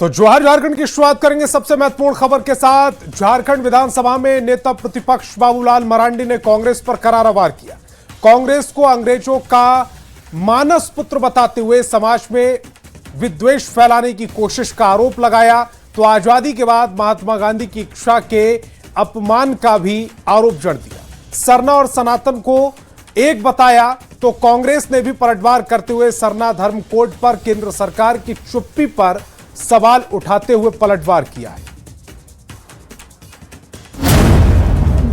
तो जोहार झारखंड की शुरुआत करेंगे सबसे महत्वपूर्ण खबर के साथ। झारखंड विधानसभा में नेता प्रतिपक्ष बाबूलाल मरांडी ने कांग्रेस पर करारा वार किया। कांग्रेस को अंग्रेजों का मानस पुत्र बताते हुए समाज में विद्वेष फैलाने की कोशिश का आरोप लगाया। तो आजादी के बाद महात्मा गांधी की इच्छा के अपमान का भी आरोप जड़ दिया। सरना और सनातन को एक बताया तो कांग्रेस ने भी पलटवार करते हुए सरना धर्म कोड पर केंद्र सरकार की चुप्पी पर सवाल उठाते हुए पलटवार किया है।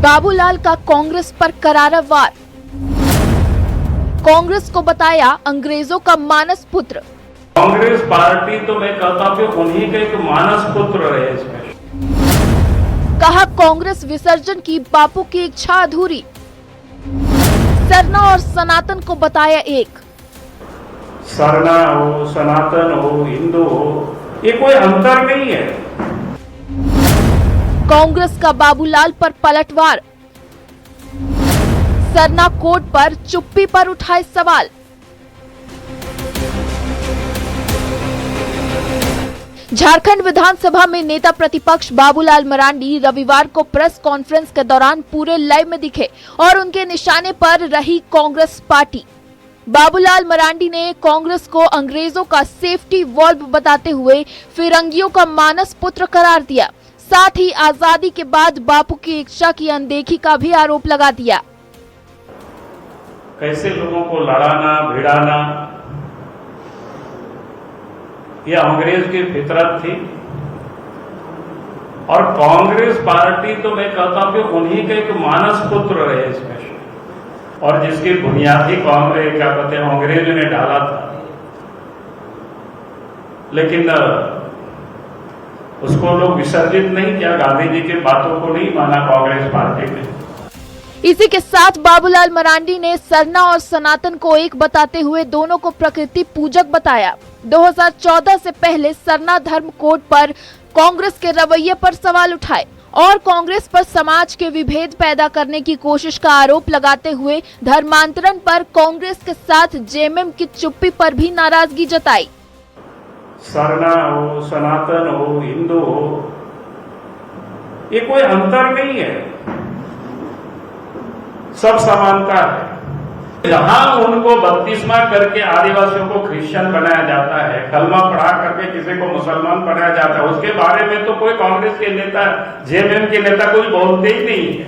बाबूलाल का कांग्रेस पर करारा वार। कांग्रेस को बताया अंग्रेजों का मानस पुत्र। कांग्रेस पार्टी तो मैं कहता हूं उन्हीं के एक मानस पुत्र रहे इसमें। कहा कांग्रेस विसर्जन की बापू की इच्छा अधूरी। सरना और सनातन को बताया एक। सरना हो, सनातन हो, हिंदू हो, ये कोई अंतर नहीं है। कांग्रेस का बाबूलाल पर पलटवार। सरना कोड पर चुप्पी पर उठाए सवाल। झारखंड विधानसभा में नेता प्रतिपक्ष बाबूलाल मरांडी रविवार को प्रेस कॉन्फ्रेंस के दौरान पूरे लाइव में दिखे और उनके निशाने पर रही कांग्रेस पार्टी। बाबूलाल मरांडी ने कांग्रेस को अंग्रेजों का सेफ्टी वॉल्व बताते हुए फिरंगियों का मानस पुत्र करार दिया। साथ ही आजादी के बाद बापू की इच्छा की अनदेखी का भी आरोप लगा दिया। कैसे लोगों को लड़ाना भिड़ाना, यह अंग्रेज की फितरत थी। और कांग्रेस पार्टी तो मैं कहता हूं उन्हीं के एक मानस पुत्र रहे इसमें, और जिसकी बुनियादी कांग्रेस क्या कहते हैं अंग्रेज ने डाला था। लेकिन उसको लोग विसर्जित नहीं किया, गांधी जी की बातों को नहीं माना कांग्रेस पार्टी ने। इसी के साथ बाबूलाल मरांडी ने सरना और सनातन को एक बताते हुए दोनों को प्रकृति पूजक बताया। 2014 से पहले सरना धर्म कोड पर कांग्रेस के रवैये पर सवाल उठाए और कांग्रेस पर समाज के विभेद पैदा करने की कोशिश का आरोप लगाते हुए धर्मांतरण पर कांग्रेस के साथ जेएमएम की चुप्पी पर भी नाराजगी जताई। सरना हो, सनातन हो, हिंदू हो, ये कोई अंतर नहीं है, सब समानता है। जहां उनको बपतिस्मा करके आदिवासियों को क्रिश्चियन बनाया जाता है, कलमा पढ़ा करके किसी को मुसलमान बनाया जाता है, उसके बारे में तो कोई कांग्रेस के नेता, जेएमएम के नेता कुछ बोलते ही नहीं है।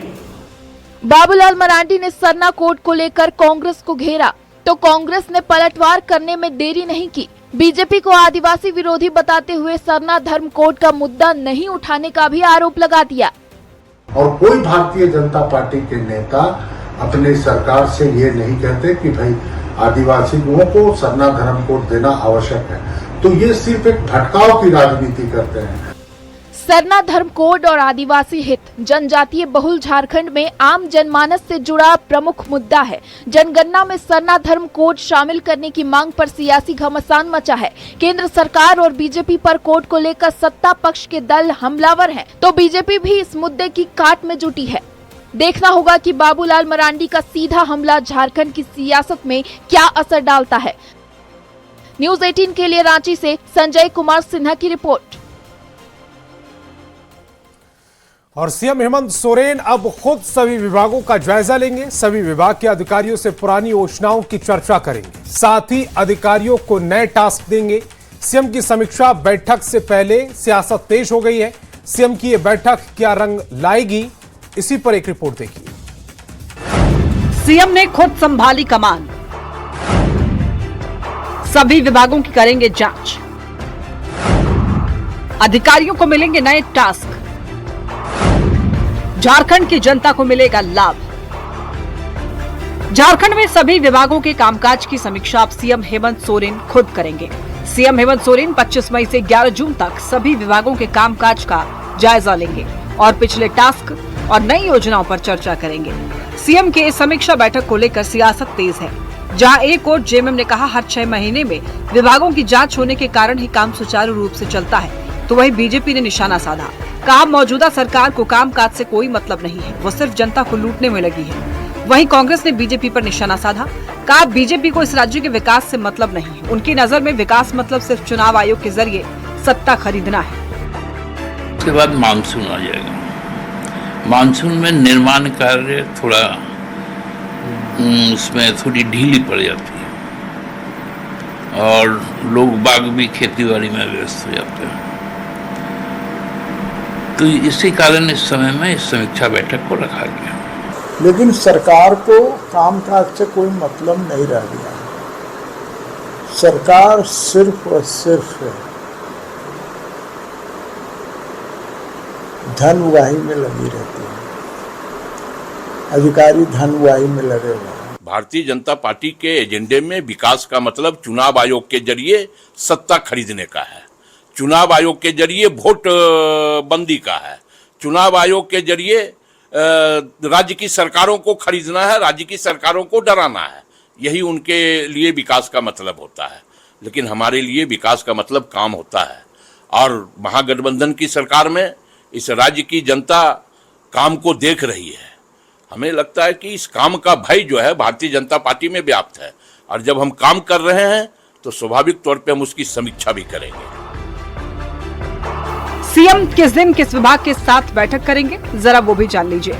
बाबूलाल मरांडी ने सरना कोड को लेकर कांग्रेस को घेरा तो कांग्रेस ने पलटवार करने में देरी नहीं की। बीजेपी को आदिवासी विरोधी बताते हुए सरना धर्म कोड का मुद्दा नहीं उठाने का भी आरोप लगा दिया। और कोई भारतीय जनता पार्टी के नेता अपने सरकार से ये नहीं कहते कि भाई आदिवासियों को सरना धर्म कोड देना आवश्यक है, तो ये सिर्फ एक भटकाव की राजनीति करते हैं। सरना धर्म कोड और आदिवासी हित जनजातीय बहुल झारखंड में आम जनमानस से जुड़ा प्रमुख मुद्दा है। जनगणना में सरना धर्म कोड शामिल करने की मांग पर सियासी घमासान मचा है। केंद्र सरकार और बीजेपी पर कोड को लेकर सत्ता पक्ष के दल हमलावर हैं, तो बीजेपी भी इस मुद्दे की काट में जुटी है। देखना होगा कि बाबूलाल मरांडी का सीधा हमला झारखंड की सियासत में क्या असर डालता है। न्यूज़ 18 के लिए रांची से संजय कुमार सिन्हा की रिपोर्ट। और सीएम हेमंत सोरेन अब खुद सभी विभागों का जायजा लेंगे। सभी विभाग के अधिकारियों से पुरानी योजनाओं की चर्चा करेंगे, साथ ही अधिकारियों को नए टास्क देंगे। सीएम की समीक्षा बैठक से पहले सियासत तेज हो गई है। सीएम की यह बैठक क्या रंग लाएगी, इसी पर एक रिपोर्ट देखिए। सीएम ने खुद संभाली कमान, सभी विभागों की करेंगे जांच, अधिकारियों को मिलेंगे नए टास्क, झारखंड की जनता को मिलेगा लाभ। झारखंड में सभी विभागों के कामकाज की समीक्षा अब सीएम हेमंत सोरेन खुद करेंगे। सीएम हेमंत सोरेन 25 मई से 11 जून तक सभी विभागों के कामकाज का जायजा लेंगे और पिछले टास्क और नई योजनाओं पर चर्चा करेंगे। सीएम के इस समीक्षा बैठक को लेकर सियासत तेज है। जहां एक और जेएमएम ने कहा हर 6 महीने में विभागों की जांच होने के कारण ही काम सुचारू रूप से चलता है, तो वहीं बीजेपी ने निशाना साधा। कहा मौजूदा सरकार को कामकाज से कोई मतलब नहीं है, वो सिर्फ जनता को लूटने में लगी है। वहीं कांग्रेस ने बीजेपी पर निशाना साधा। कहा बीजेपी को इस राज्य के विकास से मतलब नहीं है, उनकी नजर में विकास मतलब सिर्फ चुनाव आयोग के जरिए सत्ता खरीदना है। उसके बाद मानसून आ जाएगा। मानसून में निर्माण कार्य थोड़ा उसमें थोड़ी ढीली पड़ जाती है और लोग बाग भी खेतीबाड़ी में व्यस्त हो जाते हैं। तो इसी कारण इस समय में इस समीक्षा बैठक को रखा गया। लेकिन सरकार को कामकाज से कोई मतलब नहीं रह गया। सरकार सिर्फ और सिर्फ धन उगाही में लगी रहती है, अधिकारी धन उगाही में लगे हुए हैं। भारतीय जनता पार्टी के एजेंडे में विकास का मतलब चुनाव आयोग के जरिए सत्ता खरीदने का है, चुनाव आयोग के जरिए वोट बंदी का है, चुनाव आयोग के जरिए राज्य की सरकारों को खरीदना है, राज्य की सरकारों को डराना है। यही उनके लिए विकास का मतलब होता है। लेकिन हमारे लिए विकास का मतलब काम होता है और महागठबंधन की सरकार में इस राज्य की जनता काम को देख रही है। हमें लगता है कि इस काम का भय जो है भारतीय जनता पार्टी में व्याप्त है और जब हम काम कर रहे हैं तो स्वाभाविक तौर पे हम उसकी समीक्षा भी करेंगे। सीएम किस दिन किस विभाग के साथ बैठक करेंगे, जरा वो भी जान लीजिए।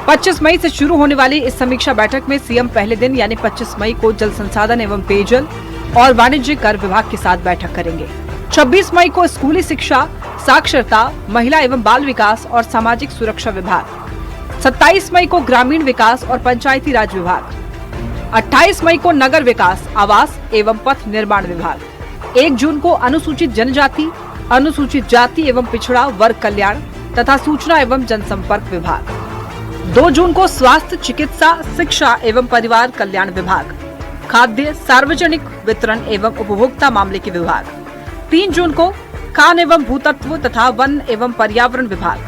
25 मई से शुरू होने वाली इस समीक्षा बैठक में सीएम पहले दिन यानी 25 मई को जल संसाधन एवं पेयजल और वाणिज्य कर विभाग के साथ बैठक करेंगे। 26 मई को स्कूली शिक्षा, साक्षरता, महिला एवं बाल विकास और सामाजिक सुरक्षा विभाग, 27 मई को ग्रामीण विकास और पंचायती राज विभाग, 28 मई को नगर विकास, आवास एवं पथ निर्माण विभाग, 1 जून को अनुसूचित जनजाति, अनुसूचित जाति एवं पिछड़ा वर्ग कल्याण तथा सूचना एवं जनसंपर्क विभाग, 2 जून को स्वास्थ्य, चिकित्सा, शिक्षा एवं परिवार कल्याण विभाग, खाद्य, सार्वजनिक वितरण एवं उपभोक्ता मामले के विभाग, 3 जून को खान एवं भूतत्व तथा वन एवं पर्यावरण विभाग,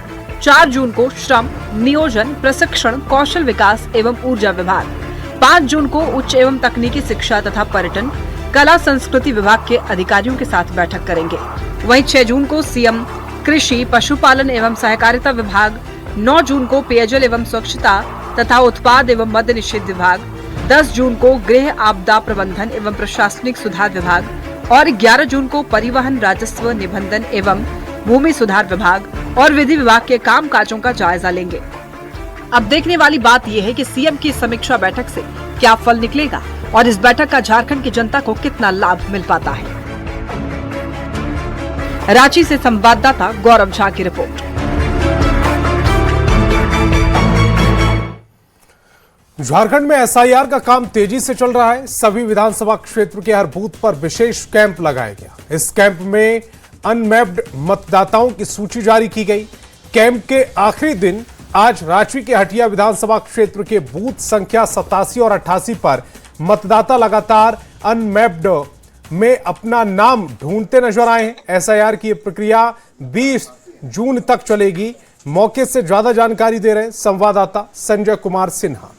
4 जून को श्रम, नियोजन, प्रशिक्षण, कौशल विकास एवं ऊर्जा विभाग, 5 जून को उच्च एवं तकनीकी शिक्षा तथा पर्यटन, कला संस्कृति विभाग के अधिकारियों के साथ बैठक करेंगे। वहीं 6 जून को सीएम कृषि, पशुपालन एवं सहकारिता विभाग, 9 जून को पेयजल एवं स्वच्छता तथा उत्पाद एवं मद्य निषेध विभाग, 10 जून को गृह आपदा प्रबंधन एवं प्रशासनिक सुधार विभाग और 11 जून को परिवहन, राजस्व, निबंधन एवं भूमि सुधार विभाग और विधि विभाग के काम काजों का जायजा लेंगे। अब देखने वाली बात यह है कि सीएम की समीक्षा बैठक से क्या फल निकलेगा और इस बैठक का झारखंड की जनता को कितना लाभ मिल पाता है। रांची से संवाददाता गौरव झा की रिपोर्ट। झारखंड में एसआईआर का काम तेजी से चल रहा है। सभी विधानसभा क्षेत्र के हर बूथ पर विशेष कैंप लगाया गया। इस कैंप में अनमैप्ड मतदाताओं की सूची जारी की गई। कैंप के आखिरी दिन आज रांची के हटिया विधानसभा क्षेत्र के बूथ संख्या 87 और 88 पर मतदाता लगातार अनमैप्ड में अपना नाम ढूंढते नजर आए हैं। एसआईआर की प्रक्रिया 20 जून तक चलेगी। मौके से ज्यादा जानकारी दे रहे हैं संवाददाता संजय कुमार सिन्हा।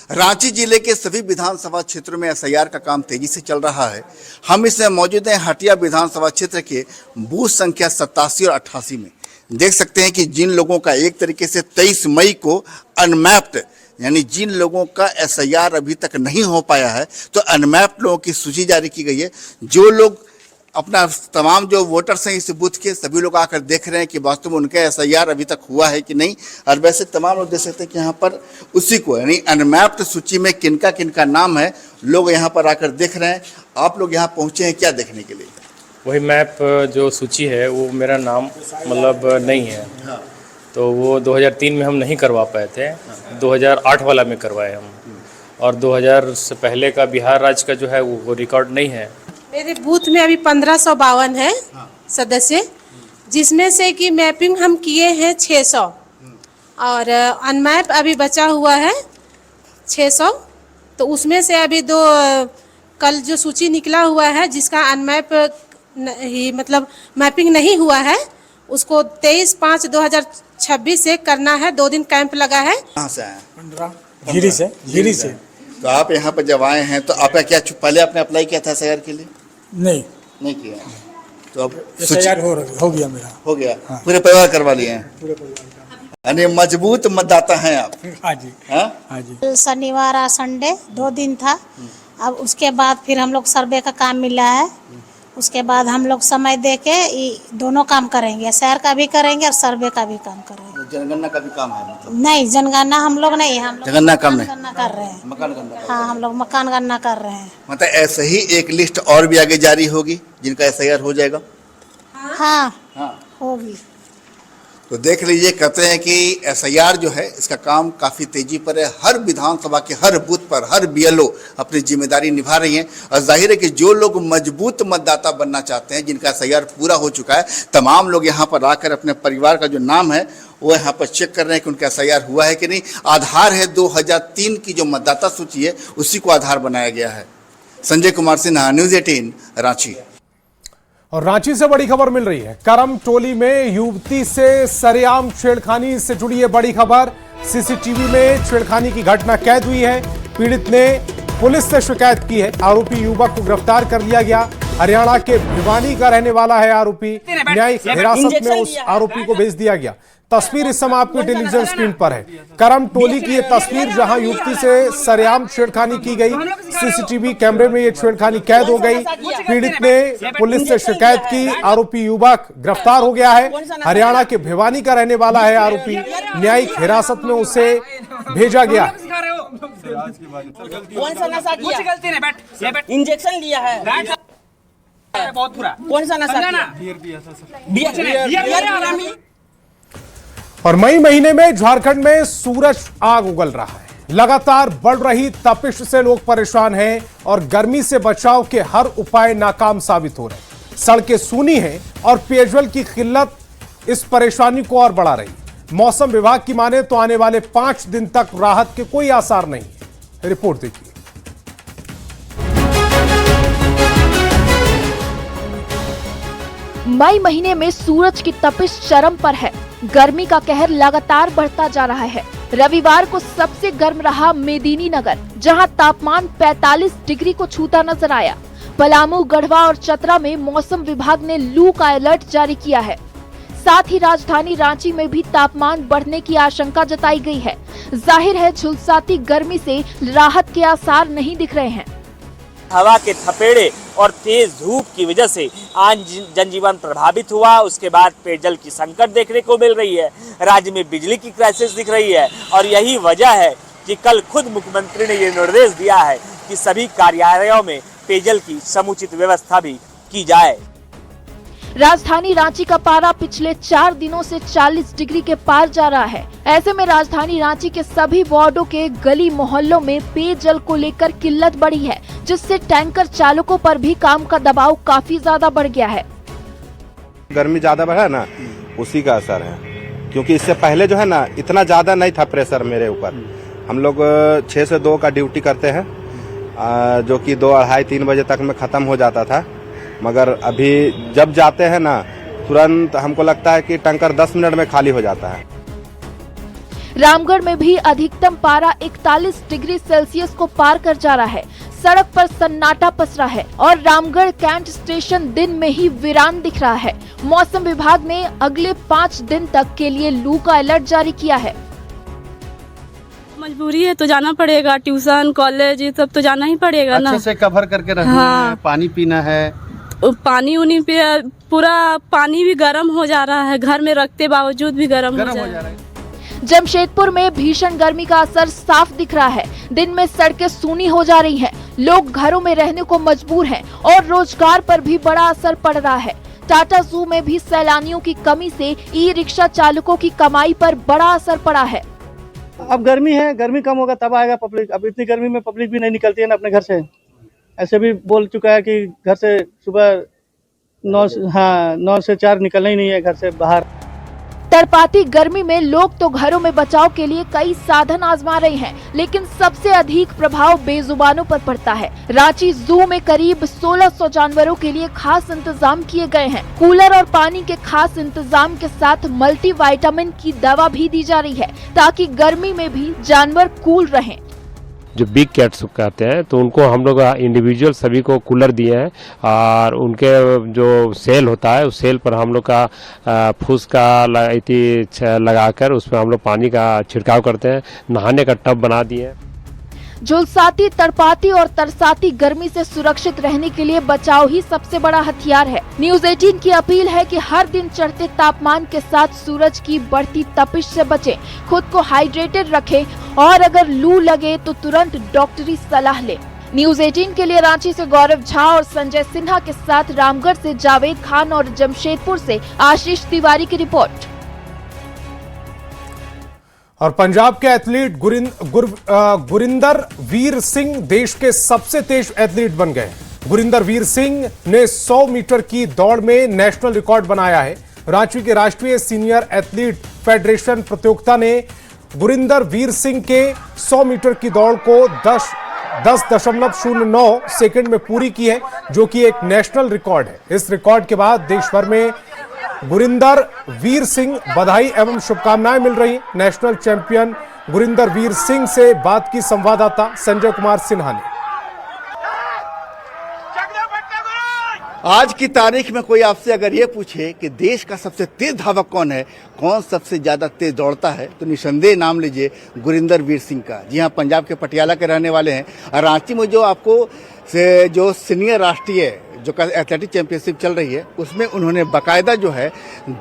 रांची जिले के सभी विधानसभा क्षेत्रों में एसआईआर का काम तेजी से चल रहा है। हम इसमें मौजूद हैं हटिया विधानसभा क्षेत्र के बूथ संख्या 87 और 88 में। देख सकते हैं कि जिन लोगों का एक तरीके से 23 मई को अनमैप्ड यानी जिन लोगों का एसआईआर अभी तक नहीं हो पाया है तो अनमैप्ड लोगों की सूची जारी की गई है। जो लोग अपना तमाम जो वोटर्स हैं इस बूथ के सभी लोग आकर देख रहे हैं कि वास्तव में उनका एसआईआर अभी तक हुआ है कि नहीं। और वैसे तमाम लोग देख सकते हैं कि यहाँ पर उसी को यानी अनमैप्ड सूची में किनका किनका नाम है लोग यहाँ पर आकर देख रहे हैं। आप लोग यहाँ पहुँचे हैं क्या देखने के लिए? वही मैप जो सूची है वो मेरा नाम मतलब नहीं है। हाँ। तो वो 2003 में हम नहीं करवा पाए थे। हाँ। 2008 वाला में करवाए हम और 2000 से पहले का बिहार राज्य का जो है वो रिकॉर्ड नहीं है। मेरे बूथ में अभी 1552 है सदस्य, जिसमें से कि मैपिंग हम किए हैं 600 और अनमैप अभी बचा हुआ है 600। तो उसमें से अभी दो कल जो सूची निकला हुआ है जिसका अनमैप ही मतलब मैपिंग नहीं हुआ है उसको 23/5/2026 से करना है। 2 दिन कैंप लगा है। कहाँ से आए? 15 गिरी से। तो आप यहाँ पर जब आए हैं तो आपका क्या पहले आपने अप्लाई किया था एसआईआर के लिए? नहीं किया। तो अब एसआईआर हो गया मेरा। हो गया। हाँ। पूरे परिवार करवा लिए हैं। यानी मजबूत मतदाता हैं आप। हाँ जी। हाँ जी। शनिवार और संडे 2 दिन था। अब उसके बाद फिर हम लोग सर्वे का काम मिला है उसके बाद हम लोग समय दे के दोनों काम करेंगे, शहर का भी करेंगे और सर्वे का भी काम करेंगे। जनगणना का भी काम है मतलब? नहीं, जनगणना हम लोग नहीं, हम लोग जनगणना काम नहीं, गणना कर रहे हैं। मकान गणना। हाँ, हम लोग मकान गणना कर रहे हैं। मतलब ऐसे ही एक लिस्ट और भी आगे जारी होगी जिनका एसआईआर हो जाएगा? हाँ, होगी। तो देख लीजिए, कहते हैं कि एसआईआर जो है इसका काम काफ़ी तेजी पर है। हर विधानसभा के हर बूथ पर हर बीएलओ अपनी जिम्मेदारी निभा रही हैं और जाहिर है कि जो लोग मजबूत मतदाता बनना चाहते हैं, जिनका एसआईआर पूरा हो चुका है, तमाम लोग यहाँ पर आकर अपने परिवार का जो नाम है वो यहाँ पर चेक कर रहे हैं कि उनका एसआईआर हुआ है कि नहीं। आधार है 2003 की जो मतदाता सूची है उसी को आधार बनाया गया है। संजय कुमार सिन्हा, न्यूज़ 18, रांची। और रांची से बड़ी खबर मिल रही है। करम टोली में युवती से सरेआम छेड़खानी से जुड़ी है बड़ी खबर। सीसीटीवी में छेड़खानी की घटना कैद हुई है। पीड़ित ने पुलिस से शिकायत की है। आरोपी युवक को गिरफ्तार कर लिया गया। हरियाणा के भिवानी का रहने वाला है आरोपी। न्यायिक हिरासत में उस आरोपी को भेज दिया गया। तस्वीर इस समय आपकी टेलीविजन स्क्रीन पर है। करम टोली की यह तस्वीर जहां युवती से सरेआम छेड़खानी की गई। सीसीटीवी कैमरे में यह छेड़खानी कैद हो गई। पीड़ित ने पुलिस से शिकायत की। आरोपी युवक गिरफ्तार हो गया है। हरियाणा के भिवानी का रहने वाला है आरोपी। न्यायिक हिरासत में उसे भेजा गया। कौन सा नशा किया? इंजेक्शन लिया है, बहुत बुरा। कौन सा नशा? बियर। और मई महीने में झारखंड में सूरज आग उगल रहा है। लगातार बढ़ रही तपिश से लोग परेशान हैं और गर्मी से बचाव के हर उपाय नाकाम साबित हो रहे हैं। सड़कें सूनी हैं और पेयजल की किल्लत इस परेशानी को और बढ़ा रही। मौसम विभाग की माने तो आने वाले 5 दिन तक राहत के कोई आसार नहीं है। रिपोर्ट देखिए। मई महीने में सूरज की तपिश चरम पर है। गर्मी का कहर लगातार बढ़ता जा रहा है। रविवार को सबसे गर्म रहा मेदिनीनगर, जहां तापमान 45 डिग्री को छूता नजर आया। पलामू, गढ़वा और चतरा में मौसम विभाग ने लू का अलर्ट जारी किया है। साथ ही राजधानी रांची में भी तापमान बढ़ने की आशंका जताई गई है। जाहिर है झुलसाती गर्मी से राहत के आसार नहीं दिख रहे हैं। हवा के थपेड़े और तेज धूप की वजह से आम जनजीवन प्रभावित हुआ। उसके बाद पेयजल की संकट देखने को मिल रही है। राज्य में बिजली की क्राइसिस दिख रही है और यही वजह है कि कल खुद मुख्यमंत्री ने ये निर्देश दिया है कि सभी कार्यालयों में पेयजल की समुचित व्यवस्था भी की जाए। राजधानी रांची का पारा पिछले 4 दिनों से 40 डिग्री के पार जा रहा है। ऐसे में राजधानी रांची के सभी वार्डों के गली मोहल्लों में पेयजल को लेकर किल्लत बढ़ी है, जिससे टैंकर चालकों पर भी काम का दबाव काफी ज्यादा बढ़ गया है। गर्मी ज्यादा बढ़ा ना, उसी का असर है। क्योंकि इससे पहले जो है ना, इतना ज्यादा नहीं था प्रेशर मेरे ऊपर। हम लोग 6 से 2 का ड्यूटी करते हैं, जो कि 2, 2:30, 3 बजे तक में खत्म हो जाता था। मगर अभी जब जाते हैं ना, तुरंत हमको लगता है कि टैंकर 10 मिनट में खाली हो जाता है। रामगढ़ में भी अधिकतम पारा 41 डिग्री सेल्सियस को पार कर जा रहा है। सड़क पर सन्नाटा पसरा है और रामगढ़ कैंट स्टेशन दिन में ही वीरान दिख रहा है। मौसम विभाग ने अगले 5 दिन तक के लिए लू का अलर्ट जारी किया है। मजबूरी है तो जाना पड़ेगा, ट्यूशन, कॉलेज, ये सब तो जाना ही पड़ेगा ना। अच्छे से कवर करके रहना है, पानी पीना है। पानी उनी पे पूरा पानी भी गर्म हो जा रहा है, घर में रखते बावजूद भी गर्म हो जा रहा है। जमशेदपुर में भीषण गर्मी का असर साफ दिख रहा है। दिन में सड़कें सूनी हो जा रही हैं, लोग घरों में रहने को मजबूर हैं और रोजगार पर भी बड़ा असर पड़ रहा है। टाटा जू में भी सैलानियों की कमी से ई रिक्शा चालकों की कमाई पर बड़ा असर पड़ा है। अब गर्मी है, गर्मी कम होगा तब आएगा पब्लिक। अब इतनी गर्मी में पब्लिक भी नहीं निकलती है ना अपने घर से। ऐसे भी बोल चुका है कि घर से सुबह 9 से 4 निकलना ही नहीं है घर से बाहर। तड़पाती गर्मी में लोग तो घरों में बचाव के लिए कई साधन आजमा रहे हैं, लेकिन सबसे अधिक प्रभाव बेजुबानों पर पड़ता है। रांची जू में करीब 1600 जानवरों के लिए खास इंतजाम किए गए हैं। कूलर और पानी के खास इंतजाम के साथ मल्टीविटामिन की दवा भी दी जा रही है, ताकि गर्मी में भी जानवर कूल रहें। जो बिग कैट्स कहते हैं, तो उनको हम लोग इंडिविजुअल सभी को कूलर दिए हैं और उनके जो सेल होता है उस सेल पर हम लोग का फूस का लगाकर उसमें हम लोग पानी का छिड़काव करते हैं। नहाने का टब बना दिए हैं। झुलसाती, तड़पाती और तरसाती गर्मी से सुरक्षित रहने के लिए बचाव ही सबसे बड़ा हथियार है। न्यूज 18 की अपील है कि हर दिन चढ़ते तापमान के साथ सूरज की बढ़ती तपिश से बचें, खुद को हाइड्रेटेड रखें और अगर लू लगे तो तुरंत डॉक्टरी सलाह लें। न्यूज 18 के लिए रांची से गौरव झा और संजय सिन्हा के साथ रामगढ़ से जावेद खान और जमशेदपुर से आशीष तिवारी की रिपोर्ट। और पंजाब के एथलीट गुरिंदर वीर सिंह देश के सबसे तेज एथलीट बन गए। गुरिंदर वीर सिंह ने 100 मीटर की दौड़ में नेशनल रिकॉर्ड बनाया है। रांची के राष्ट्रीय सीनियर एथलीट फेडरेशन प्रतियोगिता ने गुरिंदर वीर सिंह के 100 मीटर की दौड़ को 10.09 सेकंड में पूरी की है, जो कि एक नेशनल रिकॉर्ड है। इस रिकॉर्ड के बाद देश भर में गुरिंदर वीर सिंह बधाई एवं शुभकामनाएं मिल रही। नेशनल चैंपियन गुरिंदर वीर सिंह से बात की संवाददाता संजय कुमार सिन्हा ने। आज की तारीख में कोई आपसे अगर ये पूछे कि देश का सबसे तेज धावक कौन है, कौन सबसे ज्यादा तेज दौड़ता है, तो निसंदेह नाम लीजिए गुरिंदर वीर सिंह का। जी हाँ, पंजाब के पटियाला के रहने वाले हैं और रांची में जो आपको जो सीनियर राष्ट्रीय जो एथलेटिक चैंपियनशिप चल रही है उसमें उन्होंने बाकायदा जो है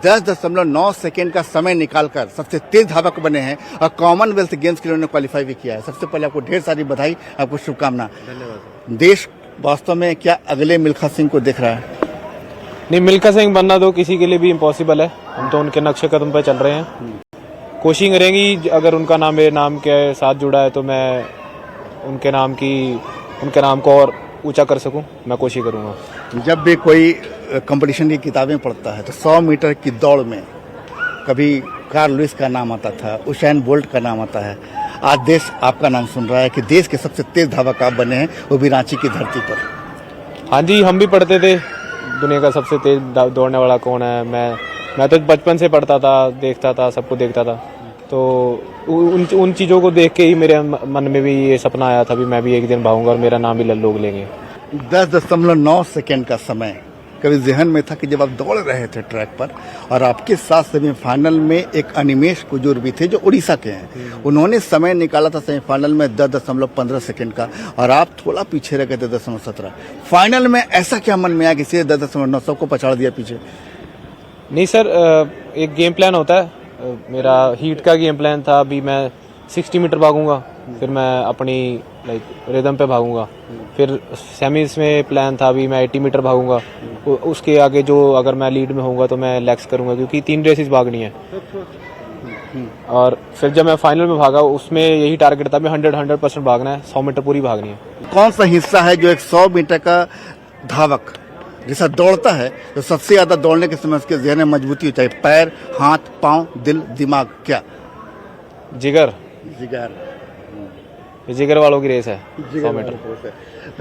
10.9 सेकेंड का समय निकालकर सबसे तेज धावक बने हैं और कॉमनवेल्थ गेम्स के लिए उन्होंने क्वालिफाई भी किया है। सबसे पहले आपको ढेर सारी बधाई, आपको शुभकामना। देश वास्तव में क्या अगले मिल्खा सिंह को देख रहा है? नहीं, मिल्खा सिंह बनना तो किसी के लिए भी इम्पॉसिबल है। हम तो उनके नक्शे कदम पर चल रहे हैं। कोशिश करेंगी, अगर उनका नाम मेरे नाम के साथ जुड़ा है तो मैं उनके नाम को और ऊंचा कर सकूं, मैं कोशिश करूंगा। जब भी कोई कंपटीशन की किताबें पढ़ता है तो 100 मीटर की दौड़ में कभी कार्ल लुइस का नाम आता था, उसेन बोल्ट का नाम आता है। आज देश आपका नाम सुन रहा है कि देश के सबसे तेज धावक आप बने हैं, वो भी रांची की धरती पर। हाँ जी, हम भी पढ़ते थे दुनिया का सबसे तेज दौड़ने वाला कौन है। मैं तो बचपन से पढ़ता था, देखता था, सबको देखता था। तो उन चीज़ों को देख के ही मेरे मन में भी ये सपना आया था भी मैं भी एक दिन भागूंगा और मेरा नाम भी लोग लेंगे। 10.9 सेकेंड का समय कभी जहन में था कि जब आप दौड़ रहे थे ट्रैक पर और आपके साथ सेमीफाइनल में एक अनिमेश कुजूर भी थे जो उड़ीसा के हैं, उन्होंने समय निकाला था सेमीफाइनल में 10.15 सेकेंड का और आप थोड़ा पीछे रह गए थे 10.17। फाइनल में ऐसा क्या मन में आया कि सीधे 10.9 सबको पछाड़ दिया पीछे? नहीं सर, एक गेम प्लान होता है। मेरा हीट का गेम प्लान था, अभी मैं 60 मीटर भागूंगा, फिर मैं अपनी रिदम पे भागूंगा। फिर सेमीज में प्लान था, अभी मैं 80 मीटर भागूंगा। उसके आगे जो अगर मैं लीड में होऊंगा तो मैं लेग्स करूंगा, क्योंकि 3 रेसेस भागनी है। और फिर जब मैं फाइनल में भागा उसमें यही टारगेट था, मैं 100% भागना है, 100 मीटर पूरी भागनी है। कौन सा हिस्सा है जो एक 100 मीटर का धावक जैसा दौड़ता है तो सबसे ज्यादा दौड़ने के समय उसके जहन में मजबूती होती है? पैर, हाथ, पांव, दिल, दिमाग, क्या? जिगर वालों की रेस है 100 मीटर।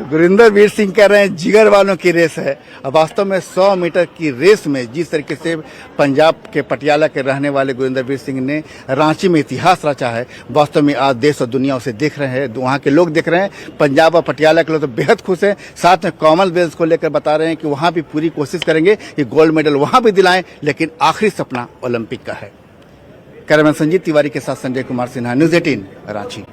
गुरिंदर वीर सिंह कह रहे हैं जिगर वालों की रेस है। अब वास्तव में 100 मीटर की रेस में जिस तरीके से पंजाब के पटियाला के रहने वाले गुरिंदर वीर सिंह ने रांची में इतिहास रचा है, वास्तव में आज देश और दुनिया उसे देख रहे हैं, वहाँ के लोग देख रहे हैं। पंजाब और पटियाला के लोग तो बेहद खुश हैं। साथ में कॉमनवेल्थ को लेकर बता रहे हैं कि वहाँ भी पूरी कोशिश करेंगे कि गोल्ड मेडल वहाँ भी दिलाएं, लेकिन आखिरी सपना ओलंपिक का है। कैमरामैन संजीत तिवारी के साथ संजय कुमार सिन्हा, न्यूज 18 रांची।